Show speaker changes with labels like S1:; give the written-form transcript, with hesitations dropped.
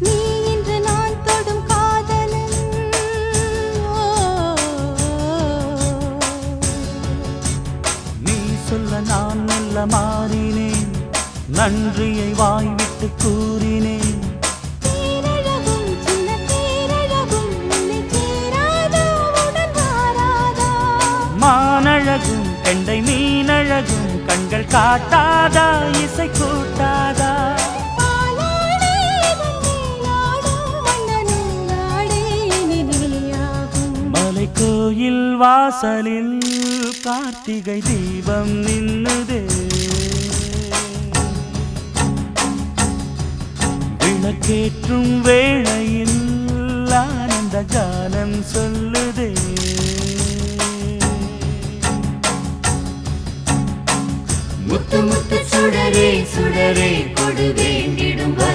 S1: நீ இன்று நான் தொடும் காதலன்.
S2: நீ சொல்ல நான் மெல்ல மாறினேன், நன்றியை வாய்விட்டு கூறினேன்.
S1: தேனழகும் சின்ன தேனழகும் உன்னை சேராதா உடன் வாராதா.
S2: மானழகும் கெண்டை மீனழகும் கண்கள் காட்டாதா இசை கூட்டாதா.
S1: பாலாடை வந்தேனாடும் மன்னனும் நாடே இனி நீயாகும்.
S2: மலைக்கோயில் வாசலில் கார்த்திகை தீபம் நின்னுதே, விளக்கேற்றும் வேளையில் ஆனந்த கானம் சொல்லுதே.
S1: முத்து முத்து சுடரே சுடரே கொடு வேண்டிடும் வர